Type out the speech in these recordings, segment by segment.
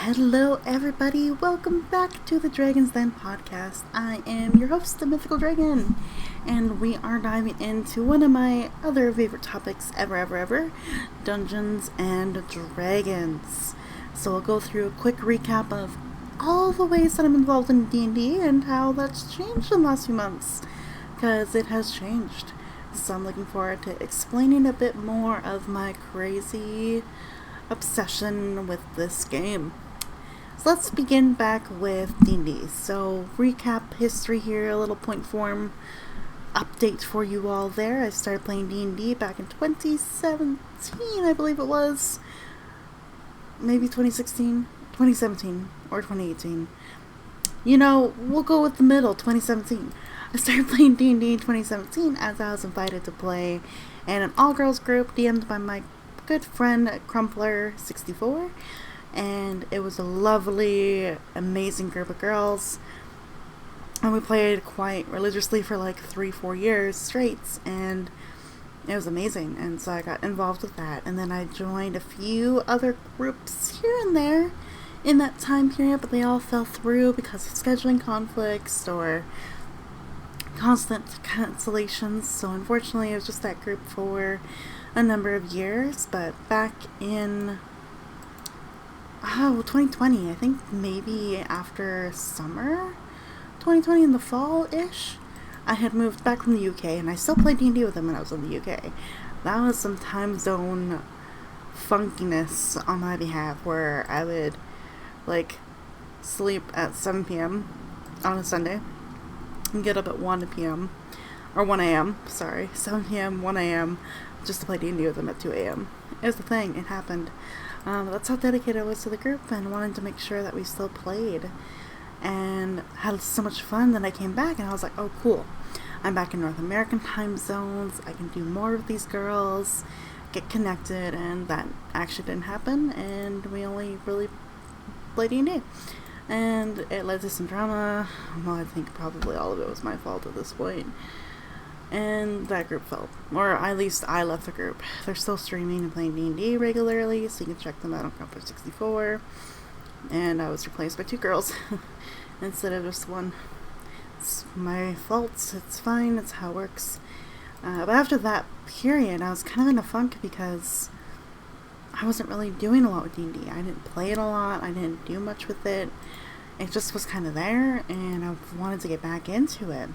Hello everybody, welcome back to the Dragons Den podcast. I am your host, the Mythical Dragon, and we are diving into one of my other favorite topics ever, Dungeons and Dragons. So I'll go through a quick recap of all the ways that I'm involved in D&D and how that's changed in the last few months, because it has changed. So I'm looking forward to explaining a bit more of my crazy obsession with this game. So let's begin back with D&D. So recap history here, a little point form update for you all there. I started playing D&D back in 2017, I believe it was. Maybe 2016, 2017, or 2018. You know, we'll go with the middle, 2017. I started playing D&D in 2017 as I was invited to play in an all-girls group DM'd by my good friend Crumpler64, and it was a lovely, amazing group of girls, and we played quite religiously for like 3-4 years straight, and it was amazing. And so I got involved with that, and then I joined a few other groups here and there in that time period, but they all fell through because of scheduling conflicts or constant cancellations. So unfortunately it was just that group for a number of years. But back in 2020, I think maybe after summer 2020, in the fall-ish, I had moved back from the UK, and I still played D&D with them when I was in the UK. That was some time zone funkiness on my behalf, where I would like sleep at 7 p.m. on a Sunday and get up at 1 p.m. or 1 a.m. 7 p.m., 1 a.m. just to play D&D with them at 2 a.m. It was the thing. It happened. That's how dedicated I was to the group, and wanted to make sure that we still played and had so much fun. Then I came back and I was like, oh cool, I'm back in North American time zones, I can do more with these girls, get connected. And that actually didn't happen, and we only really played D&D, and it led to some drama. Well, I think probably all of it was my fault at this point, and that group fell, or at least I left the group. They're still streaming and playing D&D regularly, so you can check them out on Crumpler64. And I was replaced by 2 girls instead of just 1. It's my fault, it's fine, it's how it works. But after that period, I was kind of in a funk because I wasn't really doing a lot with D&D. I didn't play it a lot, I didn't do much with it. It just was kind of there, and I wanted to get back into it.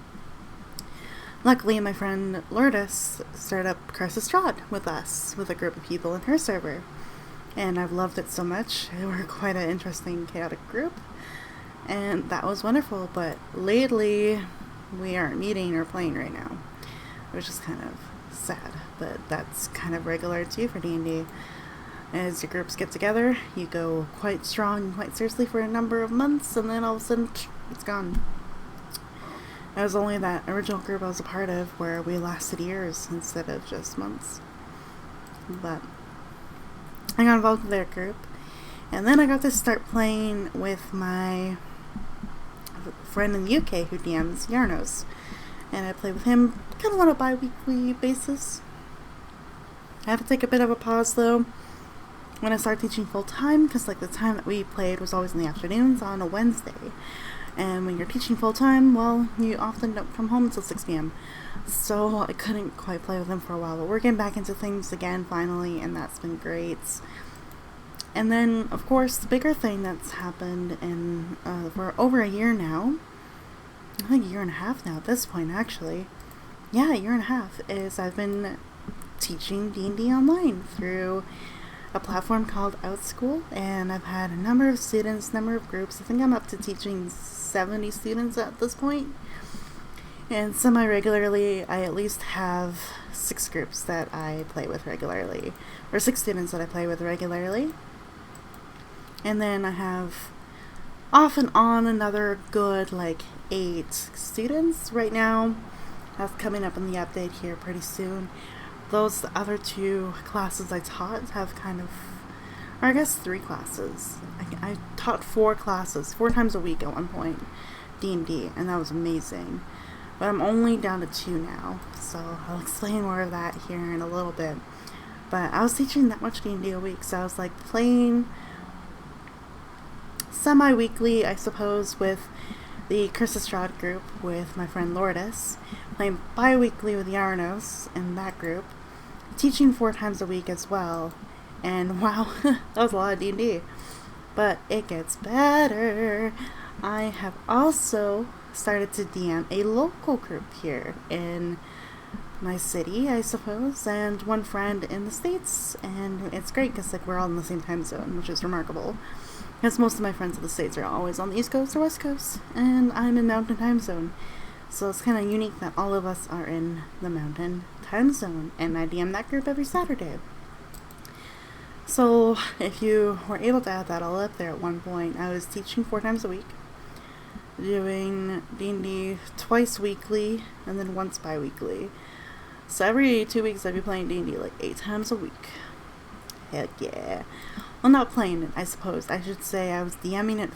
Luckily, my friend Lourdes started up Crisis Strahd with us, with a group of people in her server. And I've loved it so much. We're quite an interesting, chaotic group, and that was wonderful. But lately, we aren't meeting or playing right now, which is kind of sad. But that's kind of regular too for D&D. As your groups get together, you go quite strong and quite seriously for a number of months, and then all of a sudden, it's gone. It was only that original group I was a part of where we lasted years instead of just months. But I got involved with their group, and then I got to start playing with my friend in the UK who DMs Yarnos, and I play with him kind of on a bi-weekly basis. I had to take a bit of a pause though when I started teaching full-time, because like the time that we played was always in the afternoons on a Wednesday, and when you're teaching full-time, well, you often don't come home until 6 p.m. So I couldn't quite play with him for a while, but we're getting back into things again finally, and that's been great. And then, of course, the bigger thing that's happened in for over a year now, I think a year and a half now at this point actually, yeah, a year and a half, is I've been teaching D&D online through a platform called OutSchool, and I've had a number of students, number of groups. I think I'm up to teaching 70 students at this point. And semi-regularly, I at least have 6 groups that I play with regularly, or 6 students that I play with regularly. And then I have off and on another good like 8 students right now. That's coming up in the update here pretty soon. Those other 2 classes I taught have kind of, or I guess 3 classes. I taught 4 classes, 4 times a week at one point, D&D, and that was amazing. But I'm only down to 2 now, so I'll explain more of that here in a little bit. But I was teaching that much D&D a week, so I was like playing semi-weekly, I suppose, with the Chris Estrada group with my friend Lourdes, playing bi-weekly with Yarnos in that group, teaching 4 times a week as well, and wow, that was a lot of D&D, but it gets better. I have also started to DM a local group here in my city, I suppose, and one friend in the States, and it's great because like we're all in the same time zone, which is remarkable, because most of my friends in the States are always on the East Coast or West Coast, and I'm in Mountain Time Zone, so it's kind of unique that all of us are in the Mountain Time Zone, and I DM that group every Saturday. So if you were able to add that all up there at one point, I was teaching 4 times a week, doing D&D twice weekly, and then once bi-weekly. So every 2 weeks I'd be playing D&D like 8 times a week. Heck yeah. Well, not playing it, I suppose. I should say I was DMing it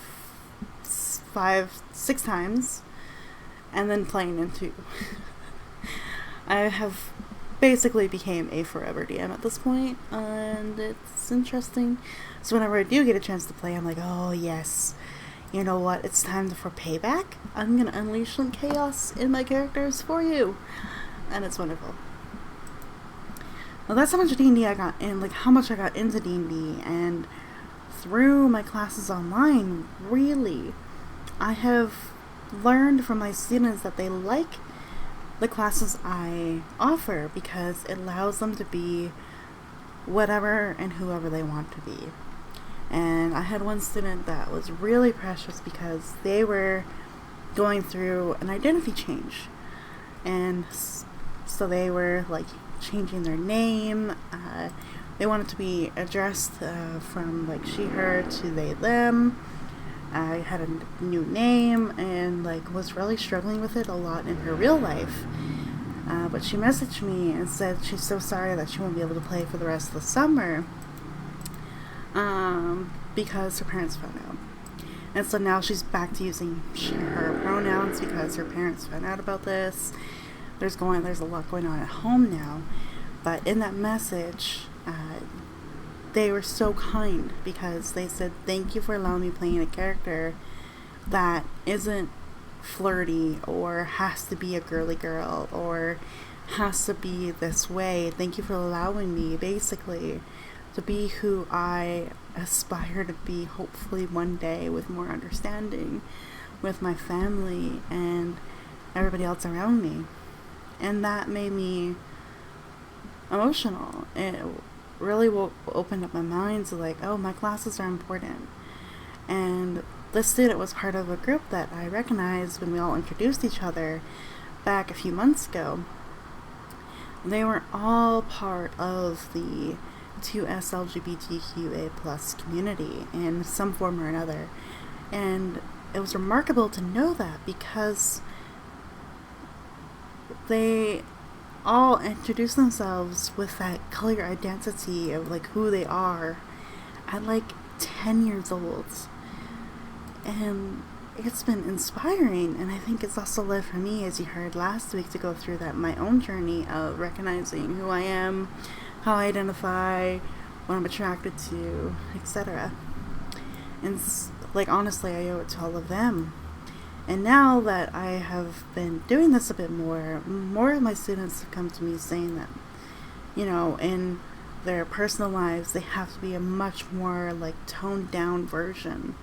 5-6 times, and then playing it 2. I have basically became a forever DM at this point, and it's interesting. So whenever I do get a chance to play, I'm like, oh yes, you know what, it's time for payback. I'm gonna unleash some chaos in my characters for you. And it's wonderful. Well, that's how much D&D I got in, like how much I got into D&D, and through my classes online, really, I have learned from my students that they like the classes I offer because it allows them to be whatever and whoever they want to be. And I had one student that was really precious because they were going through an identity change, and so they were like changing their name. They wanted to be addressed from like she, her to they, them. I had a new name and like was really struggling with it a lot in her real life. But she messaged me and said she's so sorry that she won't be able to play for the rest of the summer because her parents found out. And so now she's back to using her pronouns because her parents found out about this. There's a lot going on at home now. But in that message, they were so kind because they said, thank you for allowing me playing a character that isn't flirty or has to be a girly girl or has to be this way. Thank you for allowing me basically to be who I aspire to be, hopefully one day, with more understanding with my family and everybody else around me. And that made me emotional. It really opened up my mind to like, oh, my classes are important. And this student was part of a group that I recognized when we all introduced each other back a few months ago. They were all part of the 2S LGBTQA plus community in some form or another. And it was remarkable to know that because they all introduce themselves with that clear identity of like who they are at like 10 years old. And it's been inspiring, and I think it's also led for me, as you heard last week, to go through that my own journey of recognizing who I am, how I identify, what I'm attracted to, etc. And like honestly, I owe it to all of them. And now that I have been doing this a bit more of my students have come to me saying that, you know, in their personal lives, they have to be a much more like toned down version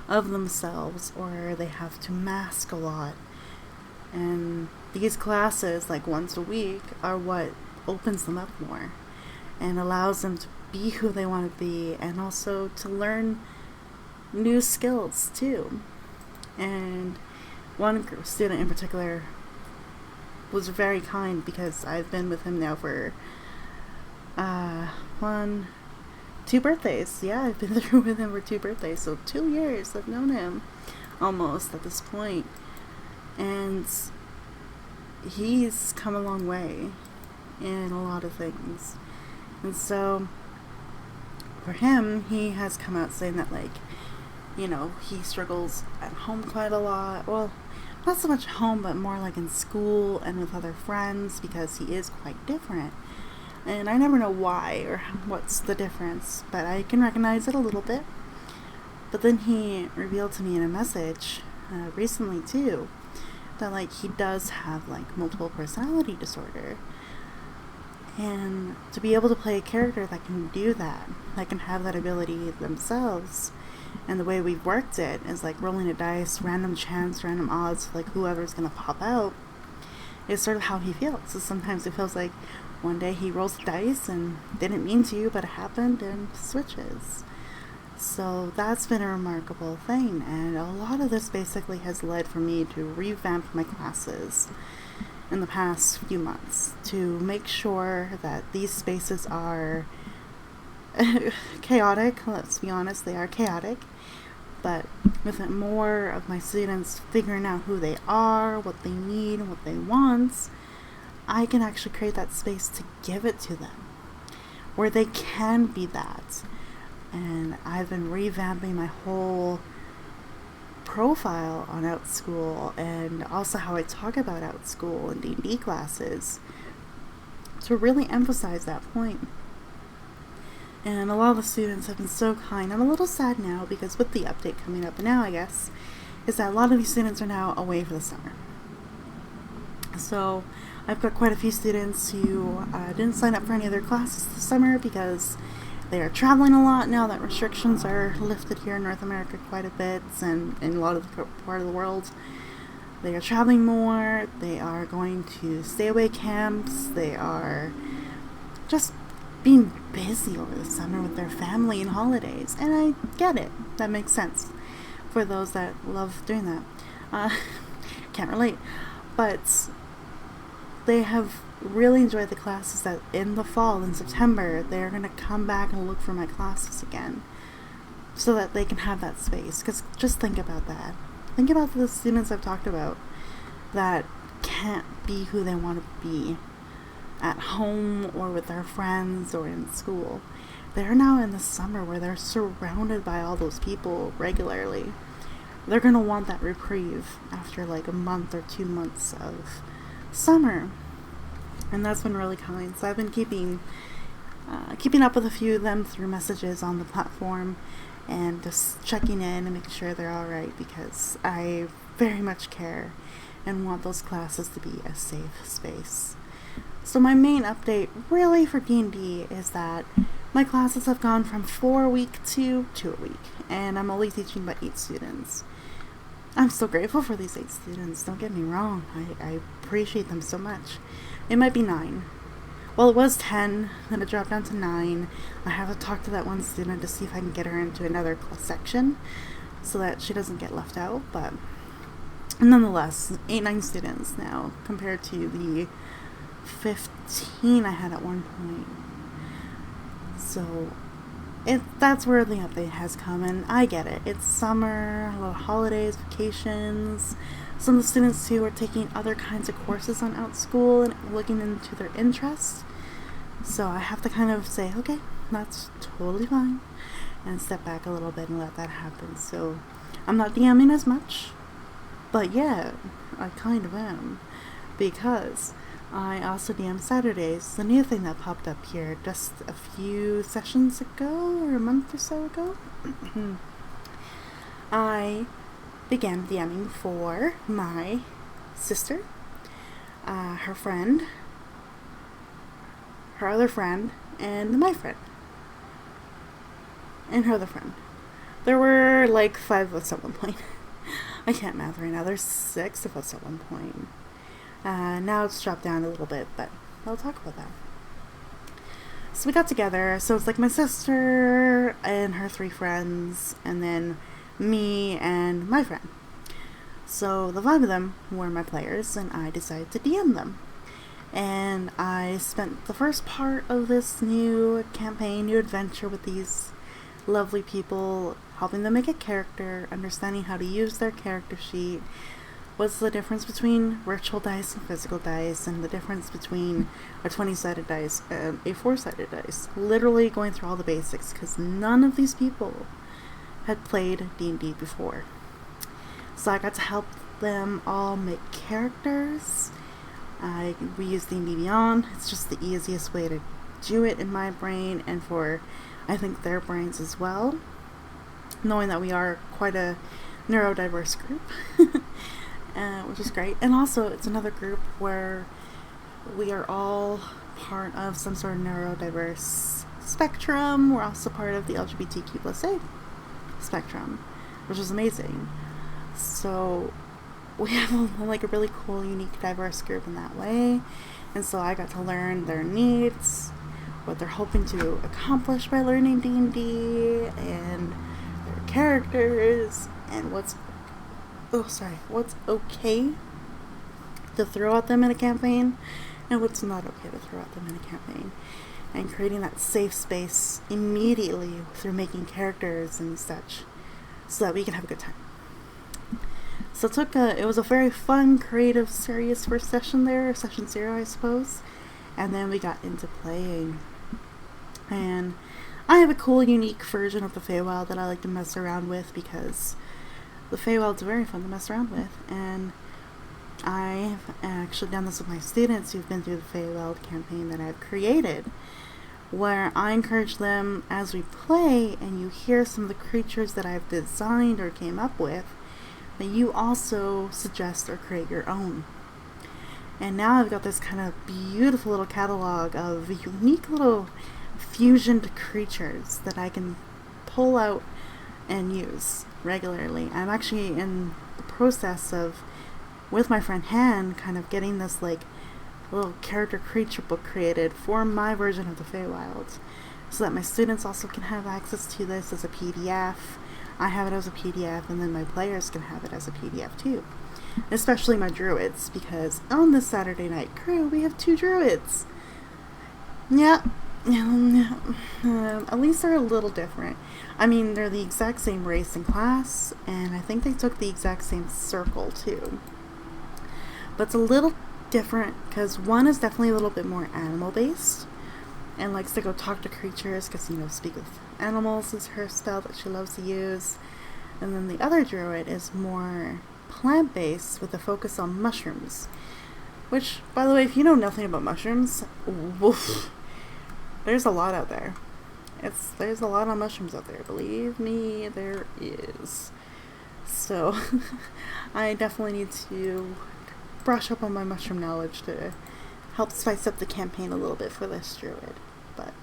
of themselves, or they have to mask a lot. And these classes, like once a week, are what opens them up more and allows them to be who they want to be, and also to learn new skills too. And one student in particular was very kind because I've been with him now for 2 birthdays. Yeah, I've been through with him for 2 birthdays, so 2 years I've known him almost at this point. And he's come a long way in a lot of things. And so for him, he has come out saying that, like, you know, he struggles at home quite a lot. Well, not so much at home, but more like in school and with other friends, because he is quite different. And I never know why or what's the difference, but I can recognize it a little bit. But then he revealed to me in a message recently too that like he does have like multiple personality disorder. And to be able to play a character that can do that can have that ability themselves, and the way we've worked it is like rolling a dice, random chance, random odds, like whoever's gonna pop out, is sort of how he feels. So sometimes it feels like one day he rolls the dice and didn't mean to, but it happened, and switches. So that's been a remarkable thing, and a lot of this basically has led for me to revamp my classes in the past few months to make sure that these spaces are chaotic. Let's be honest, they are chaotic, but with it, more of my students figuring out who they are, what they need, and what they want, I can actually create that space to give it to them where they can be that. And I've been revamping my whole profile on OutSchool, and also how I talk about OutSchool and D&D classes, to really emphasize that point. And a lot of the students have been so kind. I'm a little sad now because with the update coming up now, I guess, is that a lot of these students are now away for the summer. So I've got quite a few students who didn't sign up for any other classes this summer because they are traveling a lot now that restrictions are lifted here in North America quite a bit, and in a lot of the part of the world. They are traveling more, they are going to stay away camps, they are just being busy over the summer with their family and holidays. And I get it, that makes sense for those that love doing that. Can't relate. But they have really enjoyed the classes that in the fall, in September, they're going to come back and look for my classes again so that they can have that space. Because just think about that. Think about the students I've talked about that can't be who they want to be at home or with their friends or in school. They're now in the summer where they're surrounded by all those people regularly. They're going to want that reprieve after like a month or 2 months of summer. And that's been really kind. So I've been keeping up with a few of them through messages on the platform and just checking in and making sure they're all right, because I very much care and want those classes to be a safe space. So my main update really for D&D is that my classes have gone from 4 a week to 2 a week, and I'm only teaching by 8 students. I'm so grateful for these 8 students, don't get me wrong. I appreciate them so much. It might be 9. Well, it was 10, then it dropped down to 9. I have to talk to that one student to see if I can get her into another section so that she doesn't get left out, but nonetheless, 9 students now compared to the 15 I had at one point. So that's where the update has come, and I get it. It's summer, a lot of holidays, vacations. Some of the students who are taking other kinds of courses on OutSchool and looking into their interests. So I have to kind of say, okay, that's totally fine, and step back a little bit and let that happen. So I'm not DMing as much, but yeah, I kind of am, because I also DM Saturdays, the new thing that popped up here just a few sessions ago, or a month or so ago. I began DMing for my sister, her friend, her other friend, and my friend, and her other friend. There were like 5 of us at one point. I can't math right now. There's 6 of us at one point. Now it's dropped down a little bit, but I'll talk about that. So we got together. So it's like my sister and her 3 friends, and then me and my friend. So the 5 of them were my players, and I decided to DM them. And I spent the first part of this new campaign, new adventure with these lovely people, helping them make a character, understanding how to use their character sheet, what's the difference between virtual dice and physical dice, and the difference between a 20-sided dice and a 4-sided dice. Literally going through all the basics, because none of these people had played D&D before. So I got to help them all make characters. We use D&D Beyond. It's just the easiest way to do it in my brain, and for, I think, their brains as well. knowing that we are quite a neurodiverse group, which is great. And also, it's another group where we are all part of some sort of neurodiverse spectrum. We're also part of the LGBTQ+A spectrum, which is amazing. So we have a really cool, unique, diverse group in that way. And so I got to learn their needs, what they're hoping to accomplish by learning D&D, and their characters, and what's okay to throw at them in a campaign, and what's not okay to throw at them in a campaign. And creating that safe space immediately through making characters and such, so that we can have a good time. So it was a very fun, creative, serious first session there, session 0, I suppose. And then we got into playing. And I have a cool, unique version of the Feywild that I like to mess around with, because the Feywild's very fun to mess around with. And I've actually done this with my students who've been through the Feywild campaign that I've created, where I encourage them as we play and you hear some of the creatures that I've designed or came up with, that you also suggest or create your own. And now I've got this kind of beautiful little catalog of unique little fusioned creatures that I can pull out and use regularly. I'm actually in the process of, with my friend Han, kind of getting this little character creature book created for my version of the Feywild, so that my students also can have access to this as a PDF. I have it as a PDF, and then my players can have it as a PDF too. Especially my druids, because on this Saturday night crew, we have 2 druids. Yeah. At least they're a little different. I mean, they're the exact same race and class, and I think they took the exact same circle too. But it's a little different, because one is definitely a little bit more animal-based, and likes to go talk to creatures, because, speak with animals is her spell that she loves to use. And then the other druid is more plant-based, with a focus on mushrooms. Which, by the way, if you know nothing about mushrooms, woof, there's a lot out there. There's a lot of mushrooms out there, believe me, there is. So, I definitely need to brush up on my mushroom knowledge to help spice up the campaign a little bit for this druid. But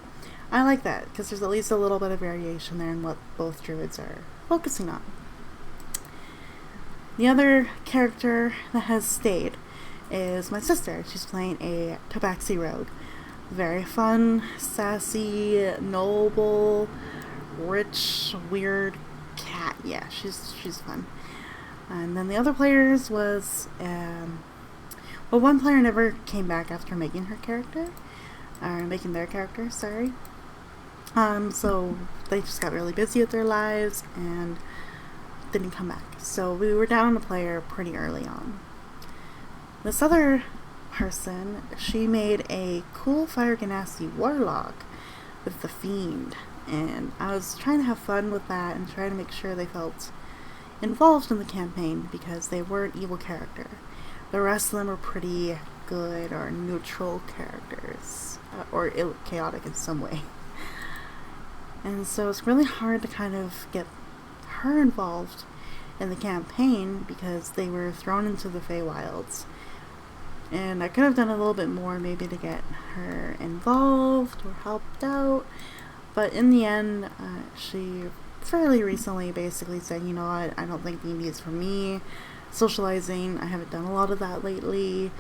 I like that, because there's at least a little bit of variation there in what both druids are focusing on. The other character that has stayed is my sister. She's playing a Tabaxi rogue. Very fun, sassy, noble, rich, weird cat. Yeah, she's fun. And then the other players was, one player never came back after making their character, sorry. So they just got really busy with their lives and didn't come back. So we were down a player pretty early on. This other person, she made a cool Fire Ganassi warlock with the Fiend, and I was trying to have fun with that and try to make sure they felt involved in the campaign, because they were an evil character. The rest of them are pretty good or neutral characters, or chaotic in some way. And so it's really hard to kind of get her involved in the campaign, because they were thrown into the Feywilds. And I could have done a little bit more maybe to get her involved or helped out. But in the end, she fairly recently basically said, you know what, I don't think D&D is for me. Socializing, I haven't done a lot of that lately.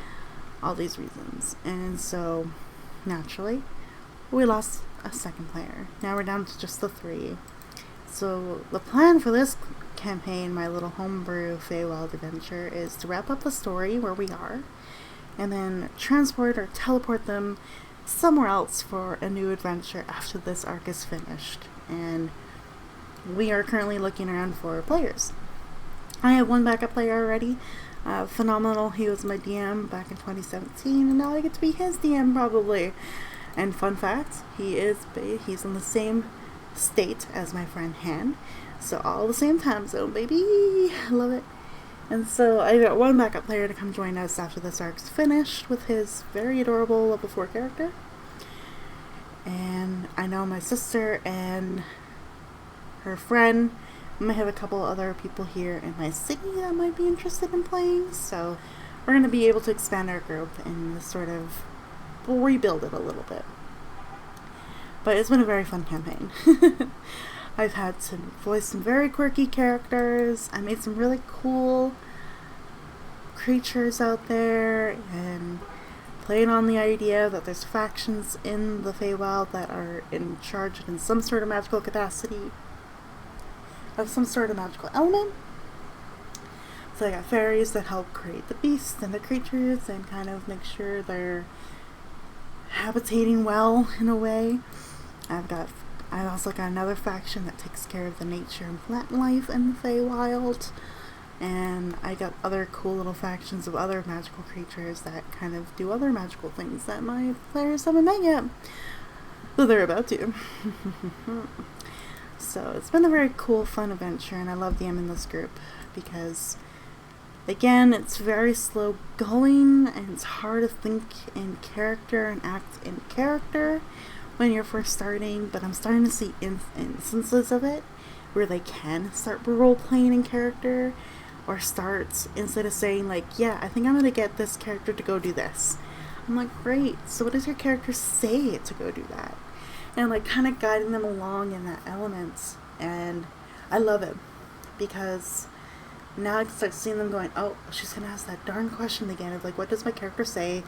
All these reasons. And so, naturally, we lost a second player. Now we're down to just the 3. So the plan for this campaign, my little homebrew Feywild adventure, is to wrap up the story where we are, and then transport or teleport them somewhere else for a new adventure after this arc is finished. And we are currently looking around for players. I have one backup player already. Phenomenal. He was my DM back in 2017, and now I get to be his DM probably. And fun fact, he's in the same state as my friend Han, so all the same time zone, baby. Love it. And so I got one backup player to come join us after this arc's finished with his very adorable level 4 character. And I know my sister and her friend might have a couple other people here in my city that might be interested in playing, so we're going to be able to expand our group and sort of rebuild it a little bit. But it's been a very fun campaign. I've had to voice some very quirky characters. I made some really cool creatures out there, and playing on the idea that there's factions in the Feywild that are in charge in some sort of magical capacity of some sort of magical element. So I got fairies that help create the beasts and the creatures and kind of make sure they're habitating well in a way. I've also got another faction that takes care of the nature and plant life in the Feywild. And I got other cool little factions of other magical creatures that kind of do other magical things that my players haven't met yet. Though they're about to. So it's been a very cool, fun adventure, and I love DMing this group because, again, it's very slow going, and it's hard to think in character and act in character when you're first starting, but I'm starting to see instances of it where they can start role-playing in character, or start, instead of saying like, yeah, I think I'm going to get this character to go do this. I'm like, great, so what does your character say to go do that? And like kind of guiding them along in that element. And I love it because now I can start seeing them going, oh, she's going to ask that darn question again of like, what does my character say?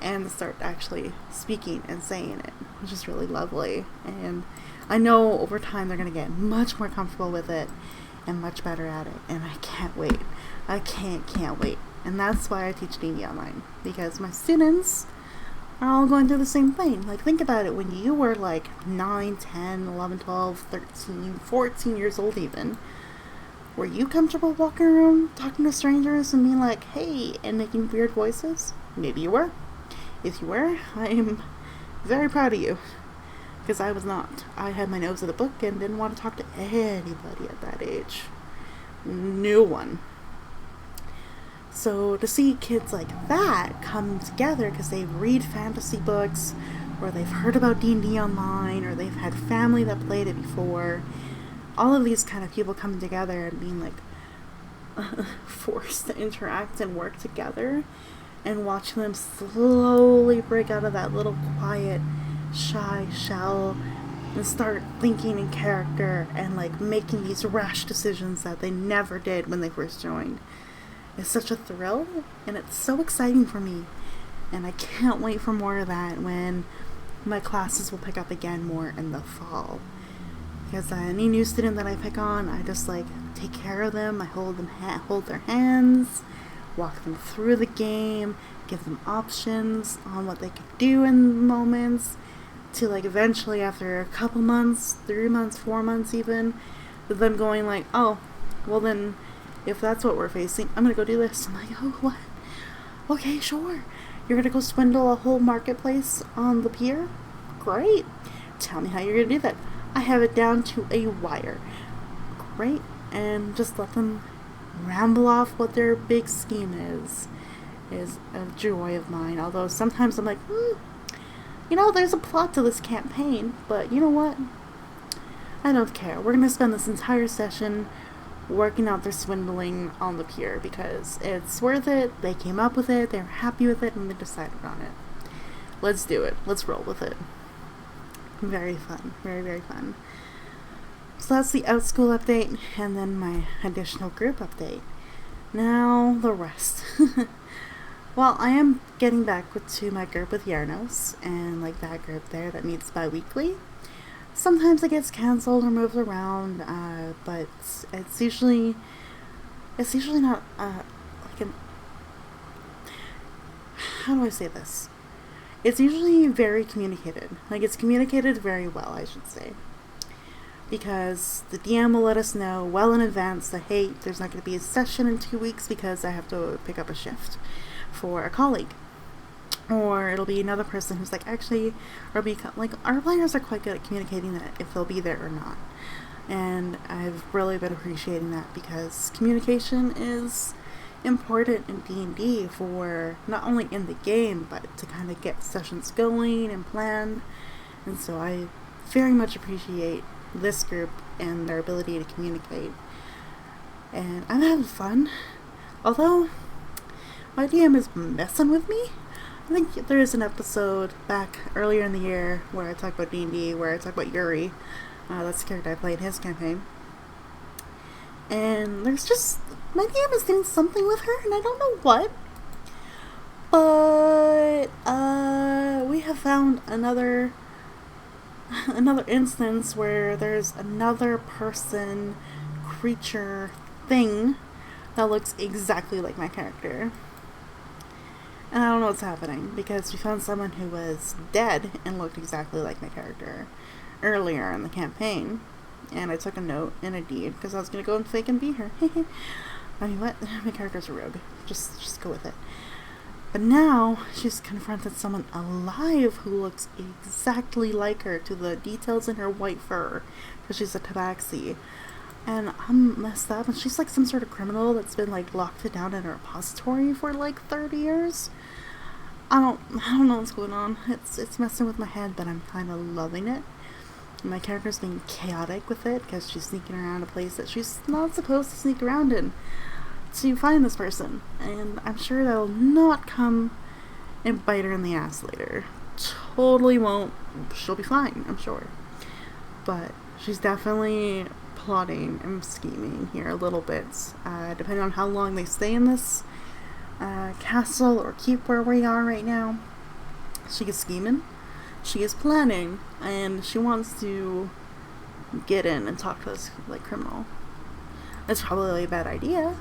And start actually speaking and saying it, which is really lovely. And I know over time they're going to get much more comfortable with it and much better at it. And I can't wait. I can't wait. And that's why I teach D&D online, because my students are all going through the same thing. Like, think about it. When you were like 9, 10, 11, 12, 13, 14 years old even, were you comfortable walking around talking to strangers and being like, hey, and making weird voices? Maybe you were. If you were, I am very proud of you. Because I was not. I had my nose in the book and didn't want to talk to anybody at that age. No one. So to see kids like that come together because they read fantasy books, or they've heard about D&D online, or they've had family that played it before, all of these kind of people coming together and being like forced to interact and work together, and watching them slowly break out of that little quiet, shy shell and start thinking in character and like making these rash decisions that they never did when they first joined. It's such a thrill, and it's so exciting for me, and I can't wait for more of that when my classes will pick up again more in the fall. Because any new student that I pick on, I just like take care of them. I hold their hands, walk them through the game, give them options on what they could do in moments, to like eventually after a couple months, 3 months, 4 months even, with them going like, oh, well then, if that's what we're facing, I'm gonna go do this. I'm like, oh, what? Okay, sure. You're gonna go swindle a whole marketplace on the pier? Great. Tell me how you're gonna do that. I have it down to a wire. Great. And just let them ramble off what their big scheme is a joy of mine. Although sometimes I'm like, there's a plot to this campaign, but you know what? I don't care. We're gonna spend this entire session working out their swindling on the pier because it's worth it. They came up with it, they're happy with it, and they decided on it. Let's do it. Let's roll with it. Very fun. Very, very fun. So that's the Outschool update, and then my additional group update. Now, the rest. Well, I am getting back to my group with Yarnos, and like that group there that meets bi-weekly. Sometimes it gets cancelled or moved around, but it's usually not like an, how do I say this? It's usually very communicated. Like, it's communicated very well, I should say. Because the DM will let us know well in advance that, hey, there's not going to be a session in 2 weeks because I have to pick up a shift for a colleague. Or it'll be another person who's like, actually, or like, our players are quite good at communicating that if they'll be there or not. And I've really been appreciating that because communication is important in D&D for not only in the game, but to kind of get sessions going and planned. And so I very much appreciate this group and their ability to communicate and I'm having fun. Although my DM is messing with me. I think there is an episode back earlier in the year where I talk about D&D, where I talk about Yuri. That's the character I played in his campaign. And there's just, my DM is doing something with her, and I don't know what. But we have found another instance where there's another person, creature, thing that looks exactly like my character. And I don't know what's happening, because we found someone who was dead and looked exactly like my character earlier in the campaign. And I took a note in a deed, because I was going to go and fake and be her. I mean, what? My character's a rogue. Just go with it. But now, she's confronted someone alive who looks exactly like her, to the details in her white fur, because she's a tabaxi. And I'm messed up, and she's like some sort of criminal that's been like locked down in a repository for like 30 years. I don't know what's going on. It's messing with my head, but I'm kind of loving it. My character's being chaotic with it, because she's sneaking around a place that she's not supposed to sneak around in to find this person. And I'm sure that'll not come and bite her in the ass later. Totally won't. She'll be fine, I'm sure. But she's definitely plotting and scheming here a little bit, depending on how long they stay in this castle or keep where we are right now. She is scheming, she is planning, and she wants to get in and talk to this like criminal. It's probably a bad idea,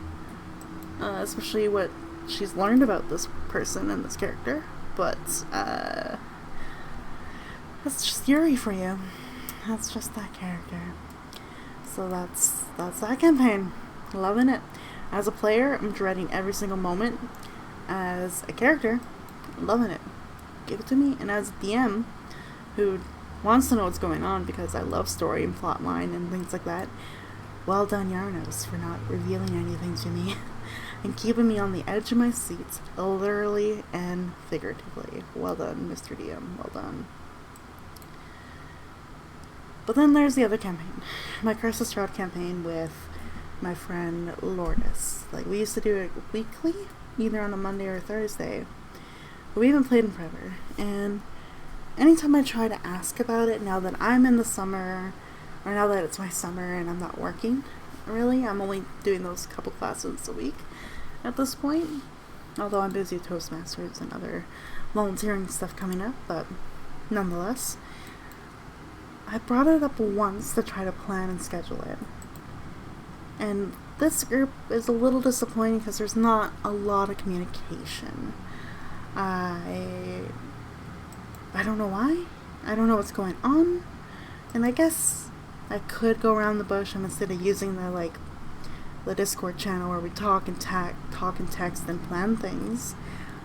especially what she's learned about this person and this character, but that's just Yuri for you. That's just that character. So that's that campaign. Loving it. As a player, I'm dreading every single moment. As a character, loving it. Give it to me. And as a DM, who wants to know what's going on because I love story and plotline and things like that, well done, Yarnos, for not revealing anything to me and keeping me on the edge of my seat, literally and figuratively. Well done, Mr. DM. Well done. But then there's the other campaign. My Crisis Shroud campaign with my friend Lourdes. Like, we used to do it weekly, either on a Monday or a Thursday. But we haven't played in forever. And anytime I try to ask about it, now that I'm in the summer, or now that it's my summer and I'm not working, really, I'm only doing those couple classes a week at this point. Although I'm busy with Toastmasters and other volunteering stuff coming up, but nonetheless, I brought it up once to try to plan and schedule it. And this group is a little disappointing because there's not a lot of communication. I don't know why. I don't know what's going on. And I guess I could go around the bush, and instead of using the Discord channel where we talk and text and plan things,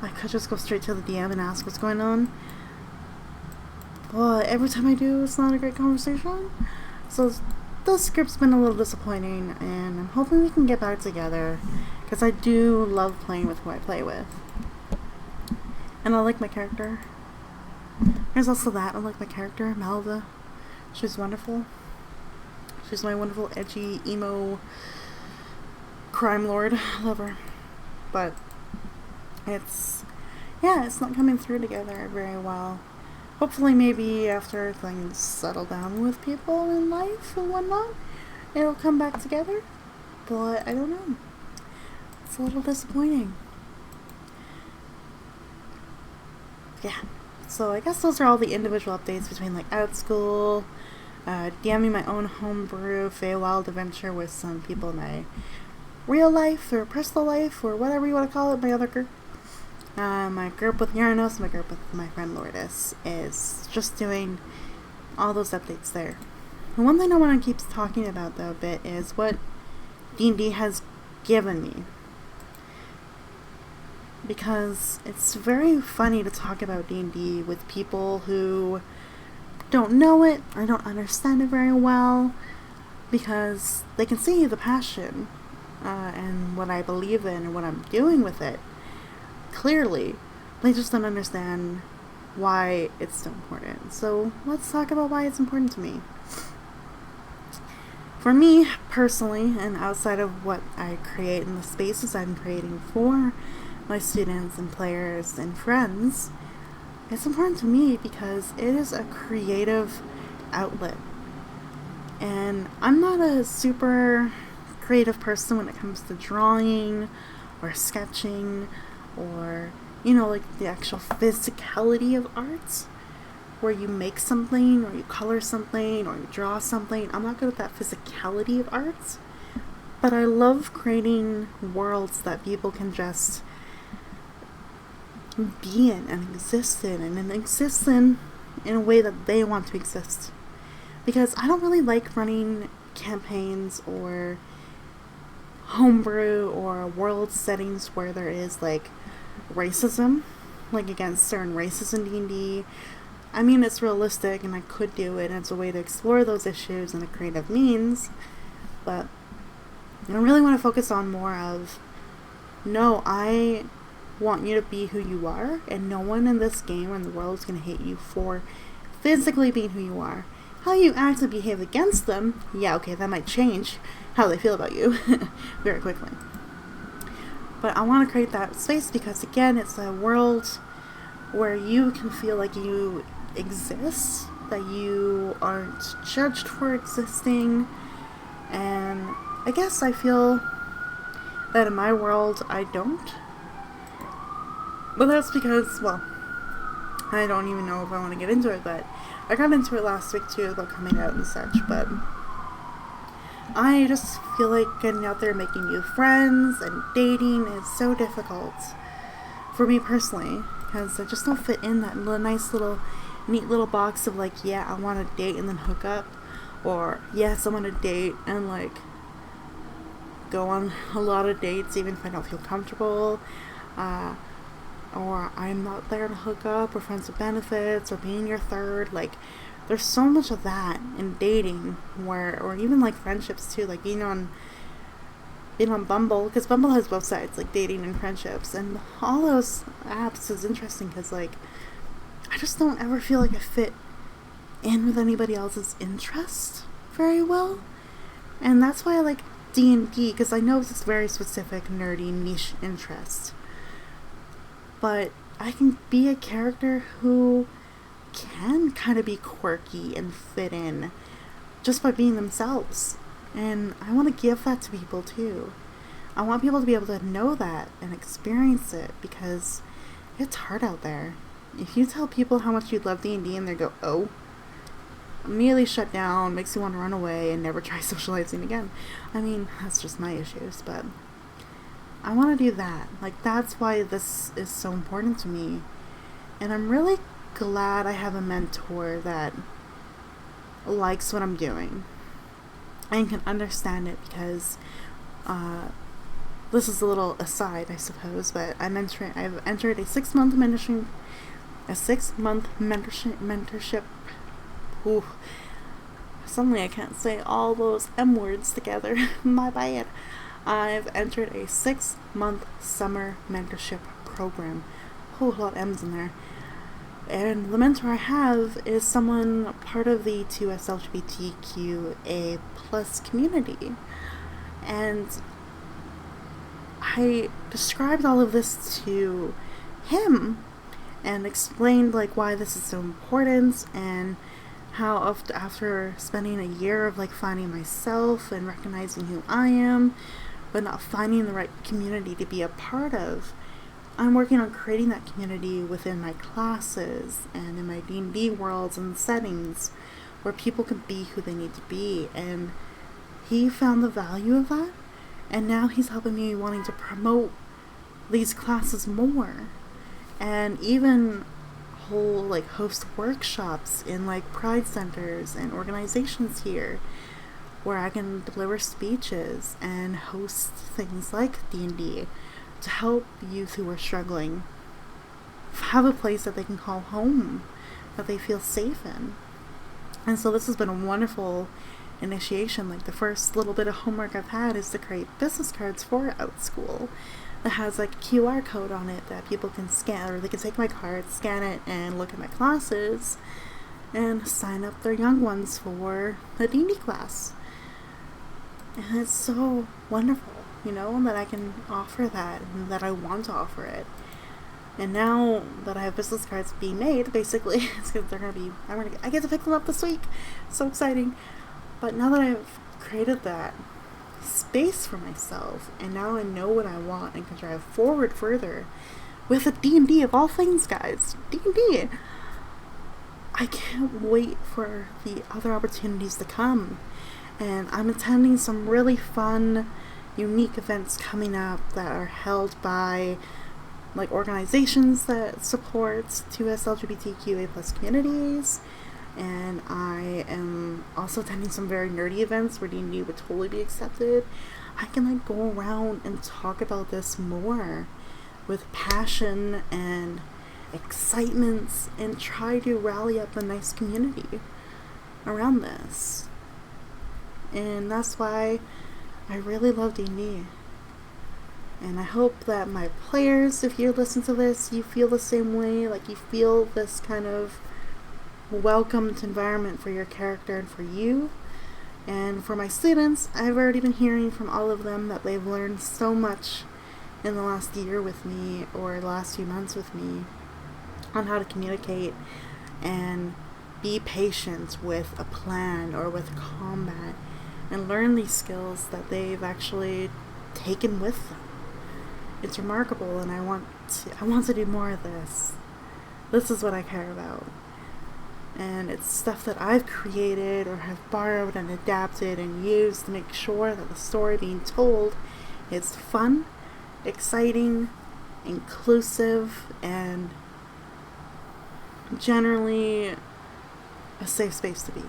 I could just go straight to the DM and ask what's going on. But every time I do, it's not a great conversation. So this script's been a little disappointing, and I'm hoping we can get back together, because I do love playing with who I play with. And I like my character. There's also that. I like my character, Malva. She's wonderful. She's my wonderful, edgy, emo crime lord. I love her. But it's not coming through together very well. Hopefully, maybe after things settle down with people in life and whatnot, it'll come back together. But I don't know. It's a little disappointing. Yeah. So I guess those are all the individual updates between like Out School, DMing my own homebrew, Feywild adventure with some people in my real life or personal life or whatever you want to call it, my other group. My group with Yarnos, my group with my friend Lourdes is just doing all those updates there. The one thing I want to keep talking about though a bit is what D&D has given me. Because it's very funny to talk about D&D with people who don't know it or don't understand it very well, because they can see the passion and what I believe in and what I'm doing with it. Clearly, they just don't understand why it's so important. So let's talk about why it's important to me. for me personally, and outside of what I create in the spaces I'm creating for my students and players and friends, it's important to me because it is a creative outlet. And I'm not a super creative person when it comes to drawing or sketching or, like the actual physicality of art, where you make something or you color something or you draw something. I'm not good at that physicality of art, but I love creating worlds that people can just be in and exist in, and exist in a way that they want to exist. Because I don't really like running campaigns or homebrew or world settings where there is like racism, like against certain races in D&D. I mean, it's realistic and I could do it, and it's a way to explore those issues in a creative means, but I really want to focus on more of, no, I want you to be who you are, and no one in this game or in the world is going to hate you for physically being who you are. How you act and behave against them, yeah, okay, that might change how they feel about you very quickly. But I want to create that space because, again, it's a world where you can feel like you exist, that you aren't judged for existing, and I guess I feel that in my world I don't. But that's because, well, I don't even know if I want to get into it, but I got into it last week too about coming out and such, but I just feel like getting out there, making new friends, and dating is so difficult for me personally, because I just don't fit in that nice little, neat little box of like, yeah, I want to date and then hook up, or yes, I want to date and like go on a lot of dates even if I don't feel comfortable, or I'm not there to hook up, or friends with benefits, or being your third. Like, there's so much of that in dating, or even like friendships too, like being on Bumble, because Bumble has both sides, like dating and friendships, and all those apps is interesting because like I just don't ever feel like I fit in with anybody else's interest very well, and that's why I like D&D, because I know it's this very specific nerdy niche interest, but I can be a character who can kind of be quirky and fit in just by being themselves. And I want to give that to people too. I want people to be able to know that and experience it, because it's hard out there. If you tell people how much you love D&D and they go, oh, immediately shut down, makes you want to run away and never try socializing again. I mean, that's just my issues, but I want to do that. Like, that's why this is so important to me. And I'm really glad I have a mentor that likes what I'm doing and can understand it, because this is a little aside, I suppose, but I've entered a 6-month mentorship. Ooh, suddenly I can't say all those M words together. My bad. I've entered a 6-month summer mentorship program. A lot of M's in there. And the mentor I have is someone part of the 2S LGBTQA plus community. And I described all of this to him and explained like why this is so important, and how after spending a year of like finding myself and recognizing who I am, but not finding the right community to be a part of, I'm working on creating that community within my classes and in my D&D worlds and settings where people can be who they need to be. And he found the value of that, and now he's helping me wanting to promote these classes more, and even host workshops in like pride centers and organizations here where I can deliver speeches and host things like D&D to help youth who are struggling have a place that they can call home, that they feel safe in. And so this has been a wonderful initiation. Like, the first little bit of homework I've had is to create business cards for OutSchool that has like a QR code on it that people can scan, or they can take my card, scan it, and look at my classes and sign up their young ones for a D&D class. And it's so wonderful, that I can offer that and that I want to offer it. And now that I have business cards being made, basically, it's because I get to pick them up this week. So exciting. But now that I've created that space for myself, and now I know what I want and can drive forward further with a D&D of all things, guys. D&D. I can't wait for the other opportunities to come. And I'm attending some really fun, unique events coming up that are held by organizations that support 2S LGBTQA plus communities. And I am also attending some very nerdy events where D&D would totally be accepted. I can go around and talk about this more with passion and excitement and try to rally up a nice community around this. And that's why I really love D&D. And I hope that my players, if you listen to this, you feel the same way. You feel this kind of welcomed environment for your character and for you. And for my students, I've already been hearing from all of them that they've learned so much in the last year with me, or the last few months with me, on how to communicate and be patient with a plan or with combat, and learn these skills that they've actually taken with them. It's remarkable, and I want to do more of this. This is what I care about. And it's stuff that I've created or have borrowed and adapted and used to make sure that the story being told is fun, exciting, inclusive, and generally a safe space to be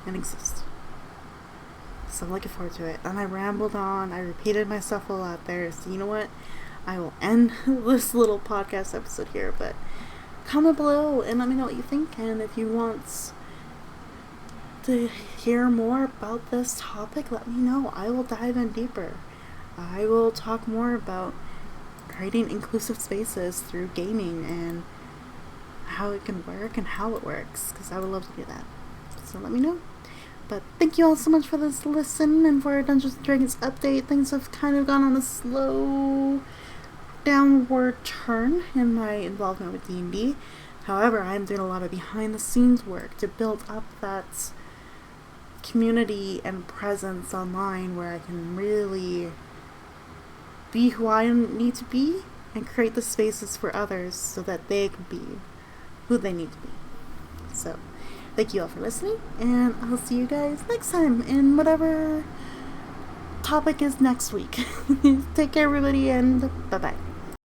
and exist. So I'm looking forward to it. And I rambled on. I repeated myself a lot there. So you know what? I will end this little podcast episode here. But comment below and let me know what you think. And if you want to hear more about this topic, let me know. I will dive in deeper. I will talk more about creating inclusive spaces through gaming and how it can work and how it works. Because I would love to do that. So let me know. But thank you all so much for this listen and for Dungeons & Dragons update. Things have kind of gone on a slow downward turn in my involvement with D&D. However, I am doing a lot of behind the scenes work to build up that community and presence online where I can really be who I need to be and create the spaces for others so that they can be who they need to be. So thank you all for listening, and I'll see you guys next time in whatever topic is next week. Take care, everybody, and bye-bye.